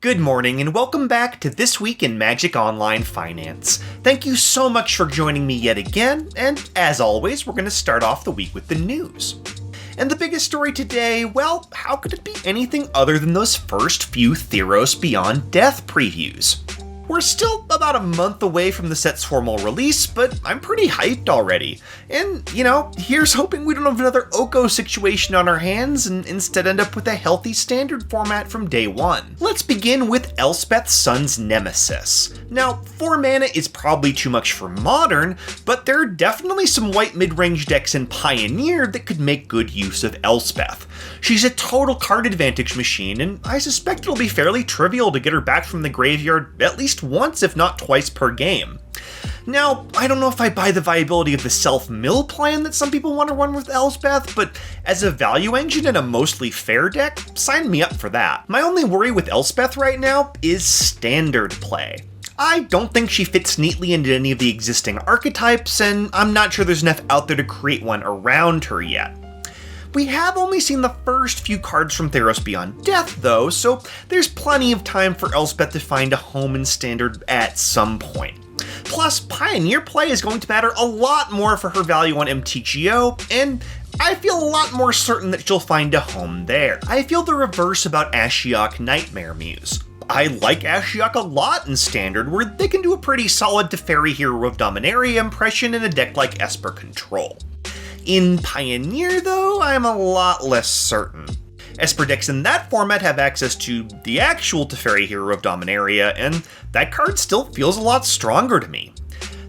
Good morning and welcome back to This Week in Magic Online Finance. Thank you so much for joining me yet again, and as always, we're going to start off the week with the news. And the biggest story today, well, how could it be anything other than those first few Theros Beyond Death previews? We're still about a month away from the set's formal release, but I'm pretty hyped already. And, here's hoping we don't have another Oko situation on our hands and instead end up with a healthy standard format from day one. Let's begin with Elspeth Sun's Nemesis. Now, 4 mana is probably too much for Modern, but there are definitely some white mid-range decks in Pioneer that could make good use of Elspeth. She's a total card advantage machine, and I suspect it'll be fairly trivial to get her back from the graveyard at least once, if not twice per game. Now, I don't know if I buy the viability of the self-mill plan that some people want to run with Elspeth, but as a value engine in a mostly fair deck, sign me up for that. My only worry with Elspeth right now is standard play. I don't think she fits neatly into any of the existing archetypes, and I'm not sure there's enough out there to create one around her yet. We have only seen the first few cards from Theros Beyond Death though, so there's plenty of time for Elspeth to find a home in Standard at some point. Plus, Pioneer play is going to matter a lot more for her value on MTGO, and I feel a lot more certain that she'll find a home there. I feel the reverse about Ashiok Nightmare Muse. I like Ashiok a lot in Standard, where they can do a pretty solid Teferi Hero of Dominaria impression in a deck like Esper Control. In Pioneer, though, I'm a lot less certain. Esper decks in that format have access to the actual Teferi Hero of Dominaria, and that card still feels a lot stronger to me.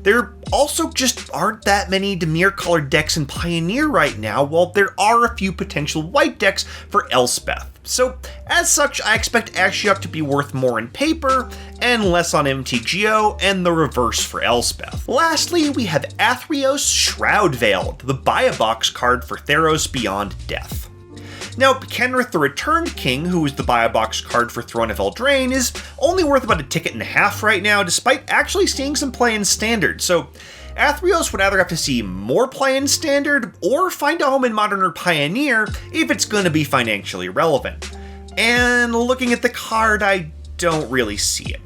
There also just aren't that many Dimir-colored decks in Pioneer right now, while there are a few potential white decks for Elspeth. So, as such, I expect Ashiok to be worth more in paper, and less on MTGO, and the reverse for Elspeth. Lastly, we have Athreos Shroud Veiled, the buy a box card for Theros Beyond Death. Now, Kenrith the Returned King, who is the buy a box card for Throne of Eldraine, is only worth about a ticket and a half right now, despite actually seeing some play in Standard, so Athreos would either have to see more play in Standard, or find a home in Modern or Pioneer if it's going to be financially relevant. And looking at the card, I don't really see it.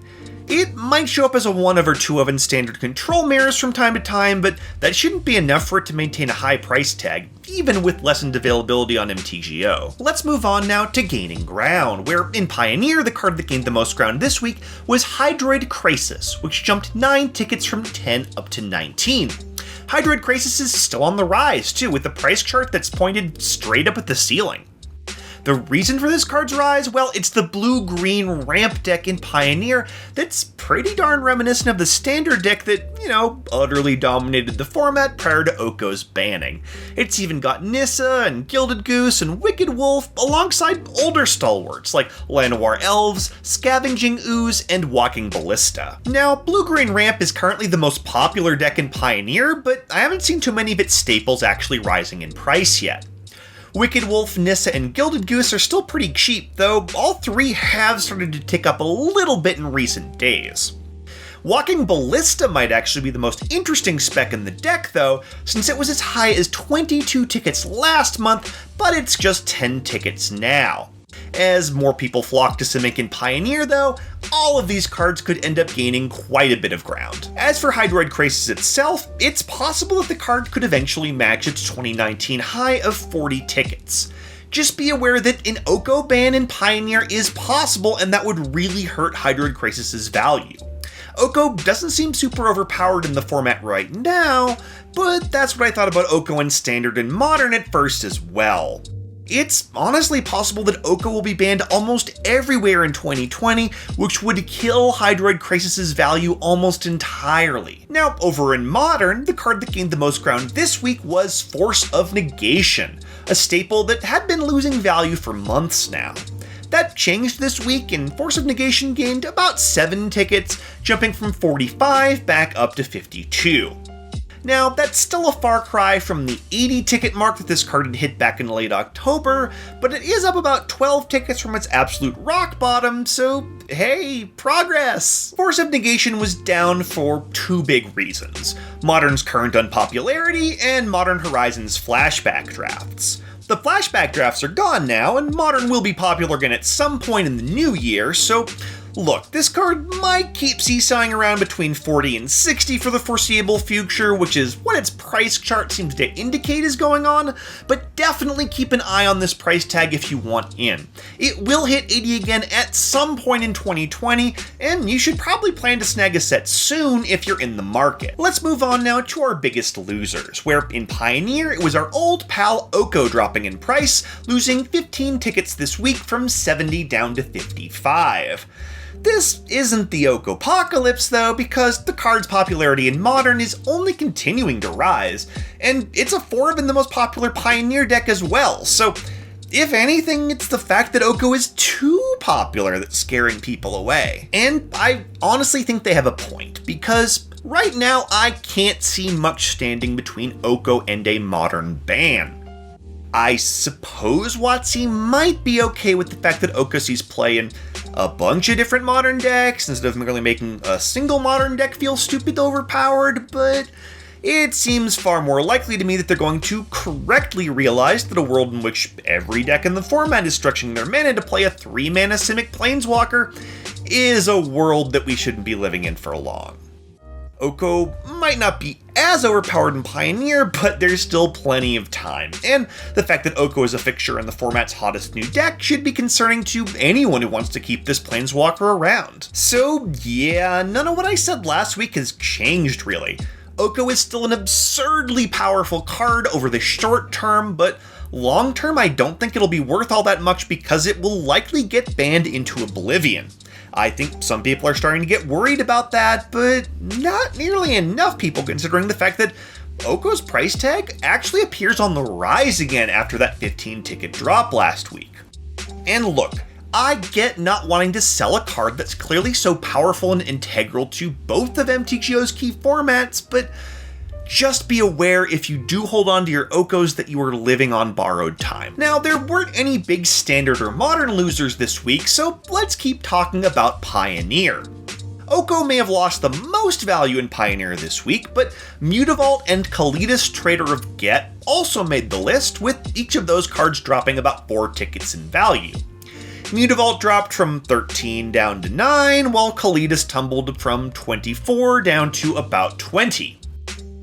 It might show up as a 1 of or 2 of in Standard Control mirrors from time to time, but that shouldn't be enough for it to maintain a high price tag, even with lessened availability on MTGO. Let's move on now to Gaining Ground, where in Pioneer, the card that gained the most ground this week was Hydroid Krasis, which jumped 9 tickets from 10 up to 19. Hydroid Krasis is still on the rise, too, with a price chart that's pointed straight up at the ceiling. The reason for this card's rise? Well, it's the blue-green ramp deck in Pioneer that's pretty darn reminiscent of the standard deck that, utterly dominated the format prior to Oko's banning. It's even got Nissa and Gilded Goose and Wicked Wolf alongside older stalwarts like Llanowar Elves, Scavenging Ooze, and Walking Ballista. Now, blue-green ramp is currently the most popular deck in Pioneer, but I haven't seen too many of its staples actually rising in price yet. Wicked Wolf, Nissa, and Gilded Goose are still pretty cheap, though all 3 have started to tick up a little bit in recent days. Walking Ballista might actually be the most interesting spec in the deck, though, since it was as high as 22 tickets last month, but it's just 10 tickets now. As more people flock to Simic in Pioneer, though, all of these cards could end up gaining quite a bit of ground. As for Hydroid Krasis itself, it's possible that the card could eventually match its 2019 high of 40 tickets. Just be aware that an Oko ban in Pioneer is possible, and that would really hurt Hydroid Krasis' value. Oko doesn't seem super overpowered in the format right now, but that's what I thought about Oko in Standard and Modern at first as well. It's honestly possible that Oko will be banned almost everywhere in 2020, which would kill Hydroid Krasis' value almost entirely. Now, over in Modern, the card that gained the most ground this week was Force of Negation, a staple that had been losing value for months now. That changed this week, and Force of Negation gained about 7 tickets, jumping from 45 back up to 52. Now, that's still a far cry from the 80 ticket mark that this card had hit back in late October, but it is up about 12 tickets from its absolute rock bottom, so hey, progress! Force of Negation was down for 2 big reasons: Modern's current unpopularity and Modern Horizons flashback drafts. The flashback drafts are gone now, and Modern will be popular again at some point in the new year, so look, this card might keep seesawing around between 40 and 60 for the foreseeable future, which is what its price chart seems to indicate is going on, but definitely keep an eye on this price tag if you want in. It will hit 80 again at some point in 2020, and you should probably plan to snag a set soon if you're in the market. Let's move on now to our biggest losers, where in Pioneer it was our old pal Oko dropping in price, losing 15 tickets this week from 70 down to 55. This isn't the Oko-pocalypse though, because the card's popularity in Modern is only continuing to rise, and it's a 4 in the most popular Pioneer deck as well, so if anything, it's the fact that Oko is too popular that's scaring people away. And I honestly think they have a point, because right now I can't see much standing between Oko and a Modern ban. I suppose WotC might be okay with the fact that Oko sees play in a bunch of different Modern decks instead of merely making a single Modern deck feel stupid overpowered, but it seems far more likely to me that they're going to correctly realize that a world in which every deck in the format is stretching their mana to play a 3-mana Simic Planeswalker is a world that we shouldn't be living in for long. Oko might not be as overpowered in Pioneer, but there's still plenty of time, and the fact that Oko is a fixture in the format's hottest new deck should be concerning to anyone who wants to keep this Planeswalker around. So yeah, none of what I said last week has changed really. Oko is still an absurdly powerful card over the short term, but long term I don't think it'll be worth all that much because it will likely get banned into oblivion. I think some people are starting to get worried about that, but not nearly enough people considering the fact that Oko's price tag actually appears on the rise again after that 15-ticket drop last week. And look, I get not wanting to sell a card that's clearly so powerful and integral to both of MTGO's key formats, but just be aware if you do hold on to your Okos that you are living on borrowed time. Now, there weren't any big Standard or Modern losers this week, so let's keep talking about Pioneer. Oko may have lost the most value in Pioneer this week, but Mutavault and Kalidas Trader of Get also made the list, with each of those cards dropping about 4 tickets in value. Mutavault dropped from 13 down to 9, while Kalidas tumbled from 24 down to about 20.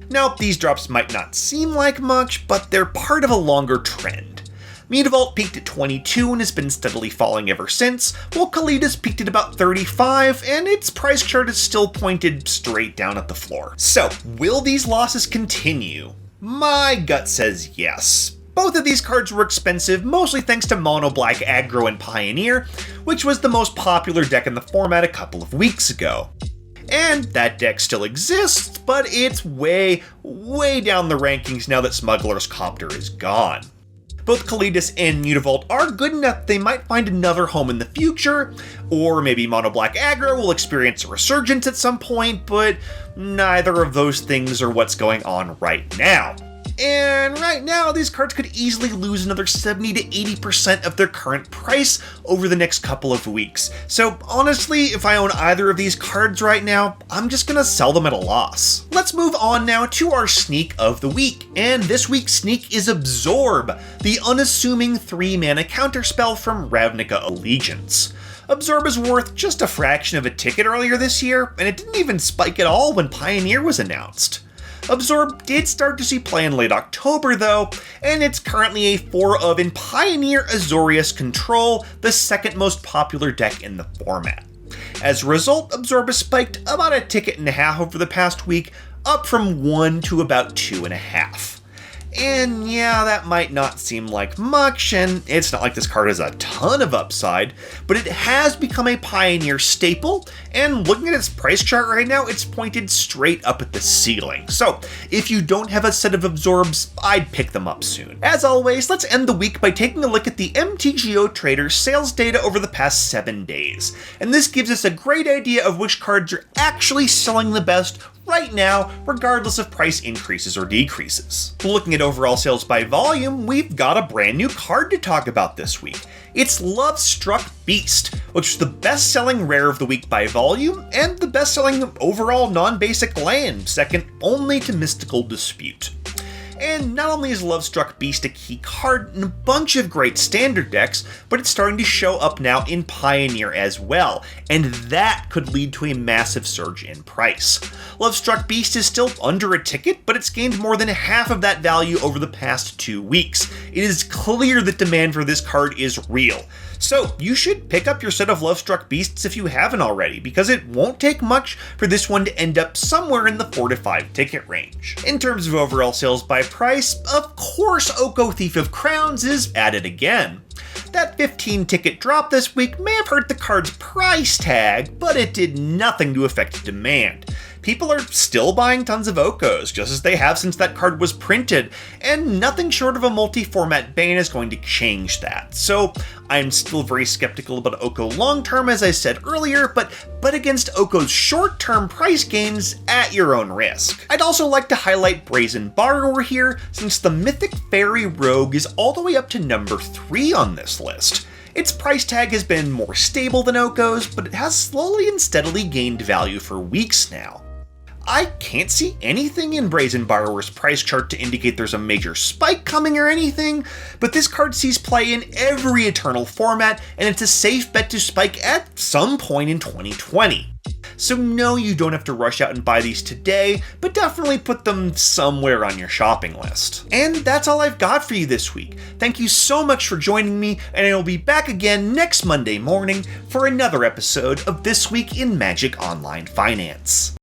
Now, these drops might not seem like much, but they're part of a longer trend. Mutavault peaked at 22 and has been steadily falling ever since, while Kalidas peaked at about 35, and its price chart is still pointed straight down at the floor. So, will these losses continue? My gut says yes. Both of these cards were expensive, mostly thanks to Mono Black Aggro and Pioneer, which was the most popular deck in the format a couple of weeks ago. And that deck still exists, but it's way down the rankings now that Smuggler's Copter is gone. Both Kalidas and Mutavault are good enough they might find another home in the future, or maybe Mono Black Aggro will experience a resurgence at some point, but neither of those things are what's going on right now. And right now, these cards could easily lose another 70 to 80% of their current price over the next couple of weeks. So honestly, if I own either of these cards right now, I'm just gonna sell them at a loss. Let's move on now to our sneak of the week. And this week's sneak is Absorb, the unassuming 3-mana counterspell from Ravnica Allegiance. Absorb is worth just a fraction of a ticket earlier this year, and it didn't even spike at all when Pioneer was announced. Absorb did start to see play in late October though, and it's currently a 4 in Pioneer Azorius Control, the second most popular deck in the format. As a result, Absorb has spiked about a ticket and a half over the past week, up from 1 to about 2.5. And yeah, that might not seem like much, and it's not like this card has a ton of upside, but it has become a Pioneer staple, and looking at its price chart right now, it's pointed straight up at the ceiling. So if you don't have a set of Absorbs, I'd pick them up soon. As always, let's end the week by taking a look at the MTGO Trader's sales data over the past 7 days, and this gives us a great idea of which cards are actually selling the best right now, regardless of price increases or decreases. Looking at overall sales by volume, we've got a brand new card to talk about this week. It's Lovestruck Beast, which is the best-selling rare of the week by volume, and the best-selling overall non-basic land, second only to Mystical Dispute. And And not only is Lovestruck Beast a key card in a bunch of great standard decks, but it's starting to show up now in Pioneer as well, and that could lead to a massive surge in price. Lovestruck Beast is still under a ticket, but it's gained more than half of that value over the past 2 weeks. It is clear that demand for this card is real. So you should pick up your set of Lovestruck Beasts if you haven't already, because it won't take much for this one to end up somewhere in the 4 to 5 ticket range. In terms of overall sales by price, of course Oko Thief of Crowns is at it again. That 15 ticket drop this week may have hurt the card's price tag, but it did nothing to affect demand. People are still buying tons of Okos, just as they have since that card was printed, and nothing short of a multi-format ban is going to change that. So I'm still very skeptical about Oko long-term, as I said earlier, but against Oko's short-term price gains at your own risk. I'd also like to highlight Brazen Borrower here, since the Mythic Fairy Rogue is all the way up to number 3 on this list. Its price tag has been more stable than Oko's, but it has slowly and steadily gained value for weeks now. I can't see anything in Brazen Borrower's price chart to indicate there's a major spike coming or anything, but this card sees play in every Eternal format, and it's a safe bet to spike at some point in 2020. So no, you don't have to rush out and buy these today, but definitely put them somewhere on your shopping list. And that's all I've got for you this week. Thank you so much for joining me, and I will be back again next Monday morning for another episode of This Week in Magic Online Finance.